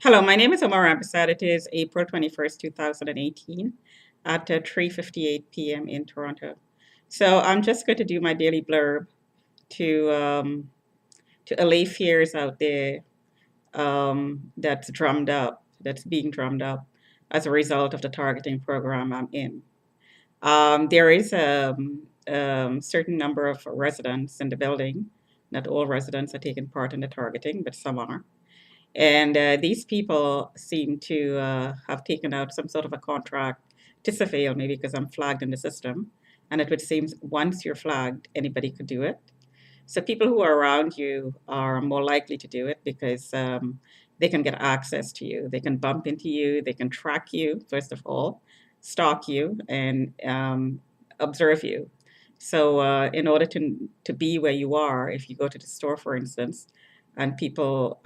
Hello, my name is Omar Abasad. It is April 21st, 2018 at 3:58 p.m. in Toronto. So I'm just going to do my daily blurb to um, to allay fears out there that's being drummed up as a result of the targeting program I'm in. There is a certain number of residents in the building. Not all residents are taking part in the targeting, but some are. And these people seem to have taken out some sort of a contract to surveil me because I'm flagged in the system. And it would seem once you're flagged, anybody could do it. So people who are around you are more likely to do it because they can get access to you. They can bump into you. They can track you, first of all, stalk you, and observe you. So in order to be where you are, if you go to the store, for instance, and people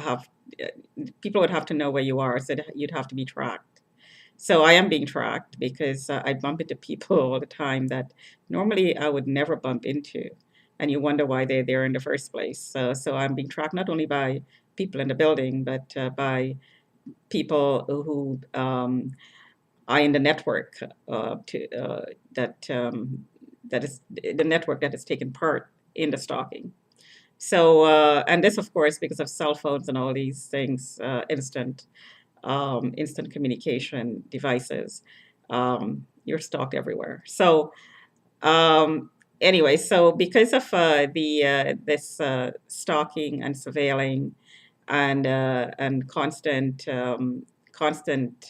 would have to know where you are, so you'd have to be tracked. So I am being tracked because I bump into people all the time that normally I would never bump into, and you wonder why they're there in the first place. So I'm being tracked not only by people in the building, but by people who are in the network that that is the network that has taken part in the stalking. So, and this, of course, because of cell phones and all these things, instant communication devices, you're stalked everywhere. So, um, anyway, so because of the this stalking and surveilling and constant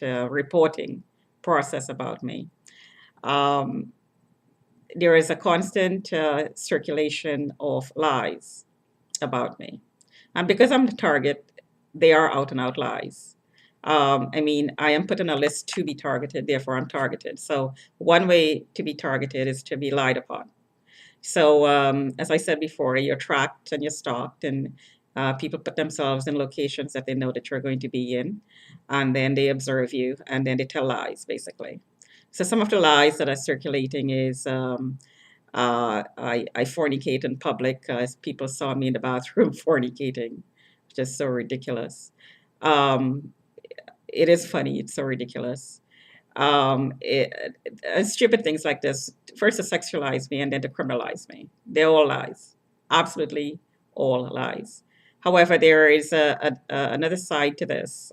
reporting process about me, um, there is a constant circulation of lies about me. And because I'm the target, they are out and out lies. I mean, I am put on a list to be targeted, therefore I'm targeted. So one way to be targeted is to be lied upon. So as I said before, you're tracked and you're stalked, and people put themselves in locations that they know that you're going to be in, and then they observe you, and then they tell lies, basically. So some of the lies that are circulating is I fornicate in public as people saw me in the bathroom fornicating, which is so ridiculous. Um, it is funny. It's so ridiculous. Stupid things like this. First to sexualize me and then to criminalize me. They're all lies. Absolutely all lies. However, there is another side to this.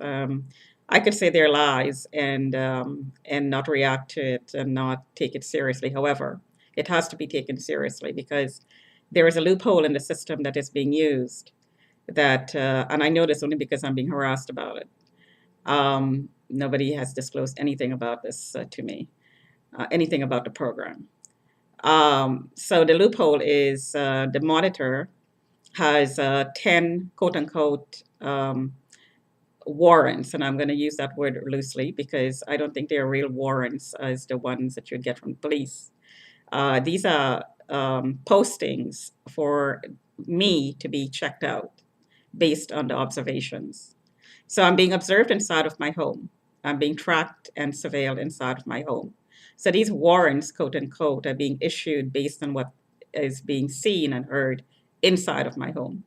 I could say they're lies and not react to it and not take it seriously. However, it has to be taken seriously because there is a loophole in the system that is being used that, and I know this only because I'm being harassed about it. Nobody has disclosed anything about this to me, anything about the program. So the loophole is the monitor has 10 quote unquote warrants, and I'm going to use that word loosely because I don't think they're real warrants as the ones that you get from police. These are postings for me to be checked out based on the observations. So I'm being observed inside of my home. I'm being tracked and surveilled inside of my home. So these warrants, quote unquote, are being issued based on what is being seen and heard inside of my home,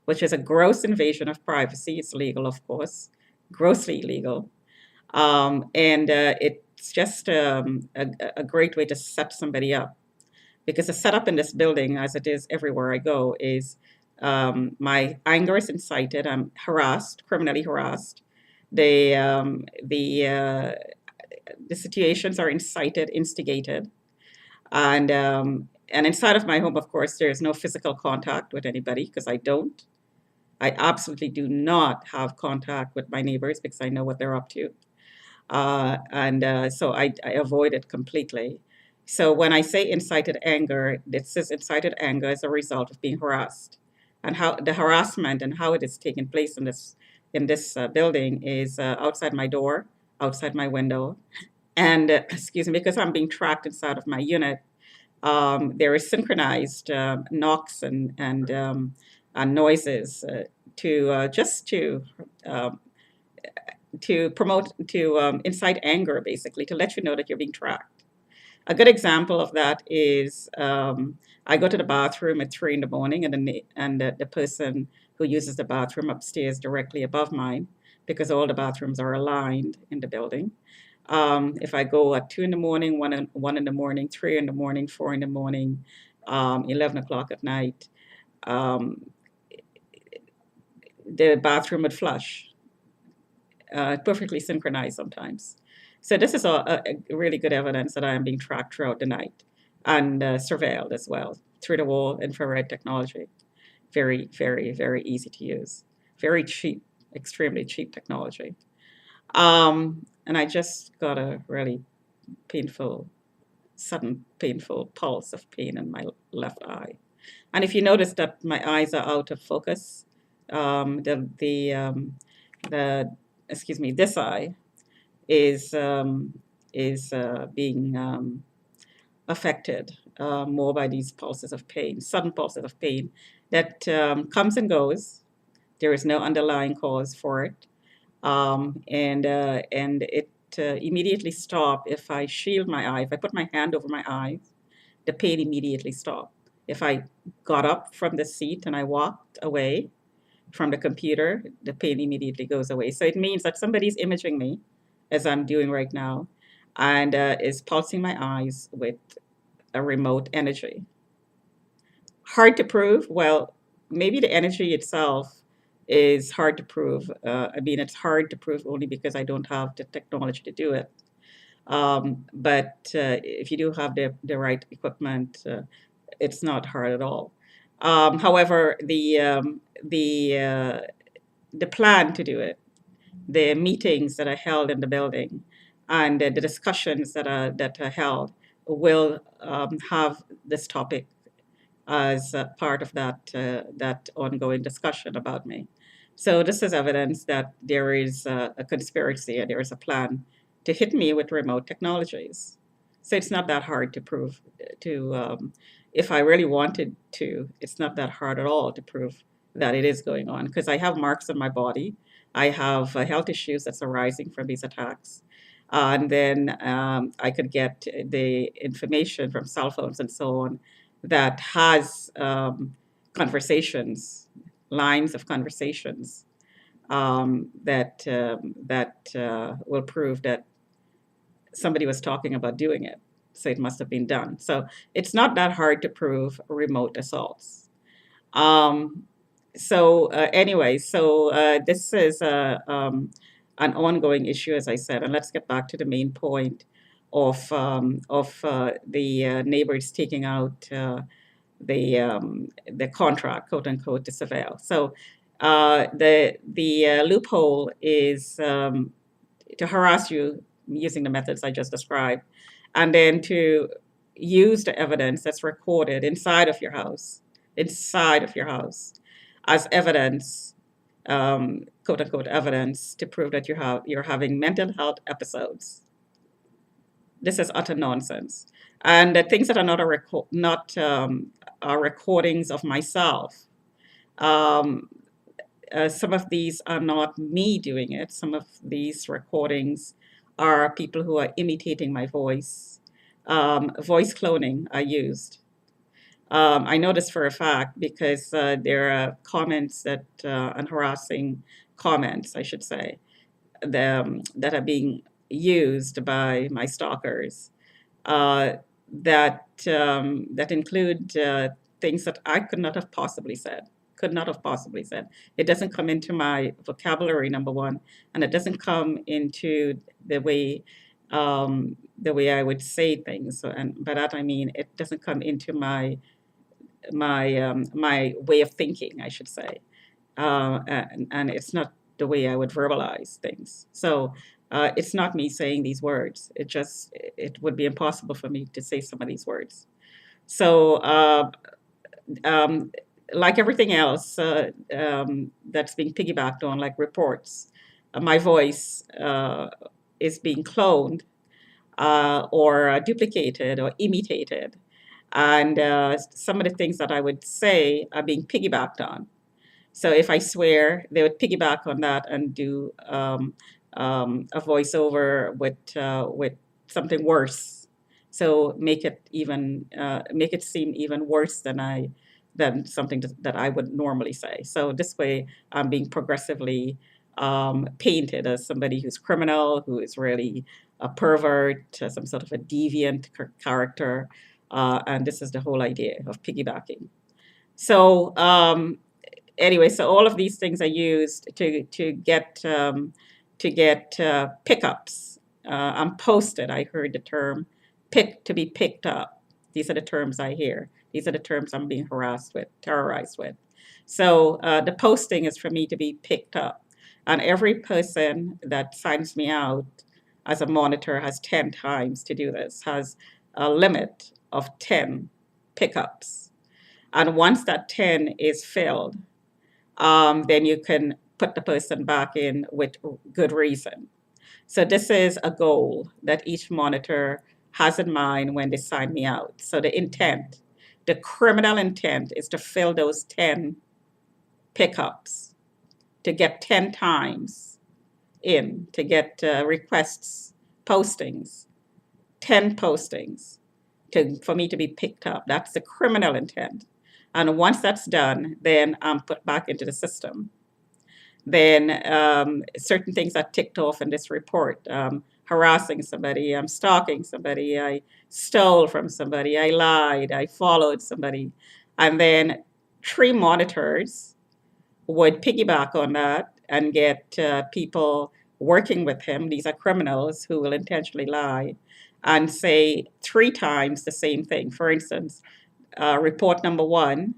which is a gross invasion of privacy. It's legal, of course, grossly illegal. And it's just a great way to set somebody up because the setup in this building, as it is everywhere I go, is my anger is incited. I'm harassed, criminally harassed. The um, the uh, the situations are incited, instigated, and inside of my home, of course, there is no physical contact with anybody because I don't. I absolutely do not have contact with my neighbors because I know what they're up to. And so I avoid it completely. So when I say incited anger, this is incited anger as a result of being harassed, and how the harassment and how it is taking place in this building is outside my door, outside my window, and excuse me, because I'm being tracked inside of my unit. There is synchronized knocks and noises to just um, to promote to incite anger, basically, to let you know that you're being tracked. A good example of that is I go to the bathroom at 3 in the morning, and the person who uses the bathroom upstairs directly above mine because all the bathrooms are aligned in the building. If I go at 2 in the morning, 1 in the morning, 3 in the morning, 4 in the morning, 11 o'clock at night, um, the bathroom would flush, perfectly synchronized sometimes. So this is a really good evidence that I am being tracked throughout the night and surveilled as well through the wall infrared technology. Very, very, very easy to use. Very cheap, extremely cheap technology. And I just got a really painful, sudden painful pulse of pain in my left eye. And if you notice that my eyes are out of focus, um, the the um, the excuse me, this eye is being affected more by these pulses of pain, sudden pulses of pain that comes and goes. There is no underlying cause for it, and it immediately stop if I shield my eye. If I put my hand over my eyes, the pain immediately stop. If I got up from the seat and I walked away from the computer, the pain immediately goes away. So it means that somebody's imaging me, as I'm doing right now, and is pulsing my eyes with a remote energy. Hard to prove? Well, maybe the energy itself is hard to prove. I mean, it's hard to prove only because I don't have the technology to do it. But if you do have the right equipment, it's not hard at all. However, the plan to do it, the meetings that are held in the building, and the discussions that are held will have this topic as part of that ongoing discussion about me. So this is evidence that there is a conspiracy and there is a plan to hit me with remote technologies. So it's not that hard to prove. To If I really wanted to, it's not that hard at all to prove that it is going on because I have marks on my body. I have health issues that's arising from these attacks. And then I could get the information from cell phones and so on that has conversations, lines of conversations that will prove that somebody was talking about doing it. So it must have been done. So it's not that hard to prove remote assaults. Um, this is an ongoing issue, as I said, and let's get back to the main point of the neighbors taking out the contract, quote unquote, to surveil. So the loophole is to harass you using the methods I just described, and then to use the evidence that's recorded inside of your house, as evidence, quote unquote, evidence to prove that you're having mental health episodes. This is utter nonsense. And the things that are not are recordings of myself. Um, some of these are not me doing it. Some of these recordings are people who are imitating my voice. Voice cloning I used. I know this for a fact because there are comments and harassing comments, I should say, that are being used by my stalkers uh, that include things that I could not have possibly said. Could not have possibly said. It doesn't come into my vocabulary, number one, and it doesn't come into the way I would say things. So, and by that I mean it doesn't come into my way of thinking, I should say, and it's not the way I would verbalize things. So it's not me saying these words. It would be impossible for me to say some of these words. So um, like everything else that's being piggybacked on, like reports, my voice is being cloned or duplicated or imitated. And some of the things that I would say are being piggybacked on. So if I swear, they would piggyback on that and do a voiceover with something worse. So make it seem even worse than something that I would normally say. So this way, I'm being progressively painted as somebody who's criminal, who is really a pervert, some sort of a deviant character. And this is the whole idea of piggybacking. So anyway, so all of these things are used to get pickups. I'm posted. I heard the term pick to be picked up. These are the terms I hear. These are the terms I'm being harassed with, terrorized with. So the posting is for me to be picked up, and every person that signs me out as a monitor has 10 times to do this. Has a limit of 10 pickups, and once that 10 is filled, then you can put the person back in with good reason. So this is a goal that each monitor has in mind when they sign me out. So the intent, the criminal intent is to fill those 10 pickups, to get 10 times in, to get requests, postings, 10 postings for me to be picked up. That's the criminal intent. And once that's done, then I'm put back into the system. Then certain things are ticked off in this report. Harassing somebody, I'm stalking somebody, I stole from somebody, I lied, I followed somebody. And then 3 monitors would piggyback on that and get people working with him. These are criminals who will intentionally lie and say 3 times the same thing. For instance, report number 1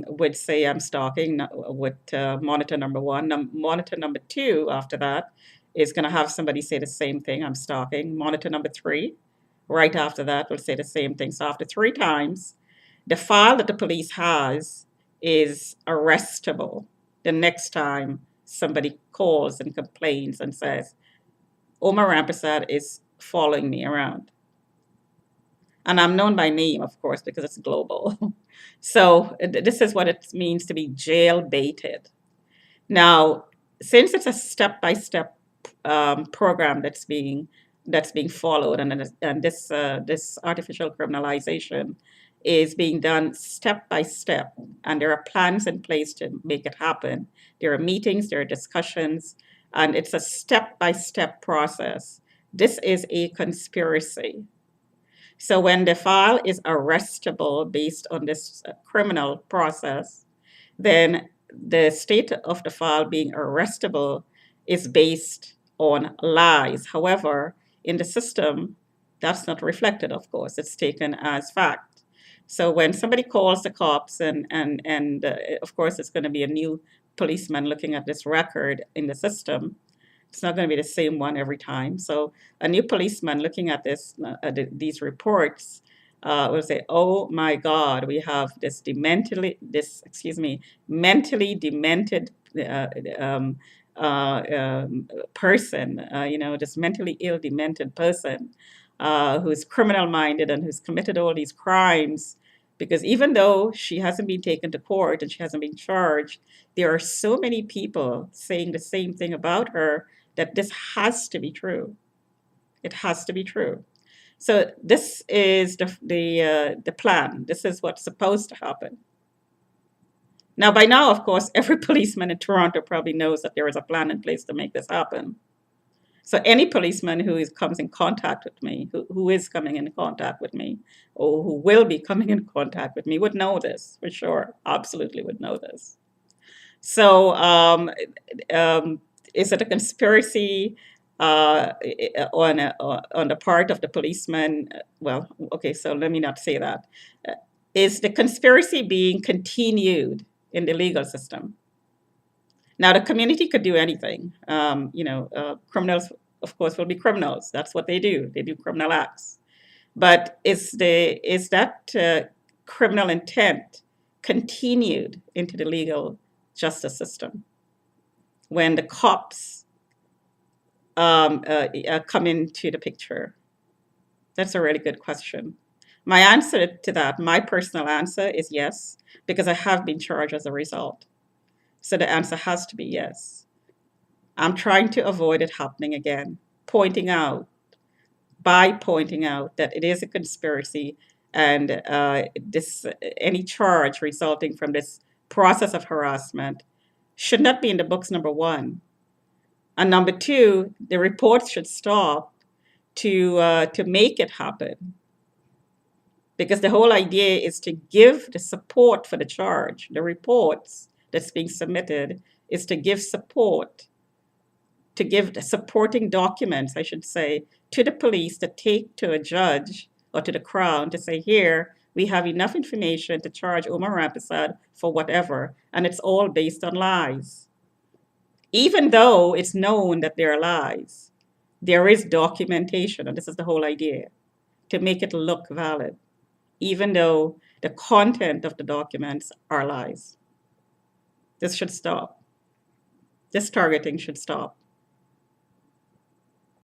would say I'm stalking with monitor number 1. Monitor number 2 after that is going to have somebody say the same thing, I'm stalking. Monitor number 3, right after that, will say the same thing. So after 3 times, the file that the police has is arrestable the next time somebody calls and complains and says, Omar Rampersad is following me around. And I'm known by name, of course, because it's global. So this is what it means to be jail baited. Now, since it's a step-by-step program that's being followed, and this artificial criminalization is being done step by step, and there are plans in place to make it happen. There are meetings, there are discussions, and it's a step-by-step process. This is a conspiracy. So when the file is arrestable based on this criminal process, then the state of the file being arrestable is based on lies. However, in the system, that's not reflected, of course. It's taken as fact. So when somebody calls the cops, and of course, it's going to be a new policeman looking at this record in the system. It's not going to be the same one every time. So a new policeman looking at these reports will say, "Oh my God, we have mentally demented um, person. This mentally ill, demented person who's criminal minded and who's committed all these crimes." Because even though she hasn't been taken to court and she hasn't been charged, there are so many people saying the same thing about her that this has to be true. It has to be true. So this is the plan. This is what's supposed to happen. Now, by now, of course, every policeman in Toronto probably knows that there is a plan in place to make this happen. So any policeman comes in contact with me, who is coming in contact with me, or who will be coming in contact with me, would know this for sure. Absolutely would know this. So um, is it a conspiracy on the part of the policeman? Well, okay, so let me not say that. Is the conspiracy being continued in the legal system? Now, the community could do anything. Criminals, of course, will be criminals. That's what they do. They do criminal acts. But is that criminal intent continued into the legal justice system when the cops come into the picture? That's a really good question. My answer to that, my personal answer is yes, because I have been charged as a result. So the answer has to be yes. I'm trying to avoid it happening again, pointing out that it is a conspiracy, and this any charge resulting from this process of harassment should not be in the books, number one. And number two, the reports should stop to make it happen. Because the whole idea is to give the support for the charge. The reports that's being submitted is to give support, to give the supporting documents, I should say, to the police to take to a judge or to the crown to say, here, we have enough information to charge Omar Rampersad for whatever, and it's all based on lies. Even though it's known that they're lies, there is documentation, and this is the whole idea, to make it look valid, even though the content of the documents are lies. This should stop. This targeting should stop.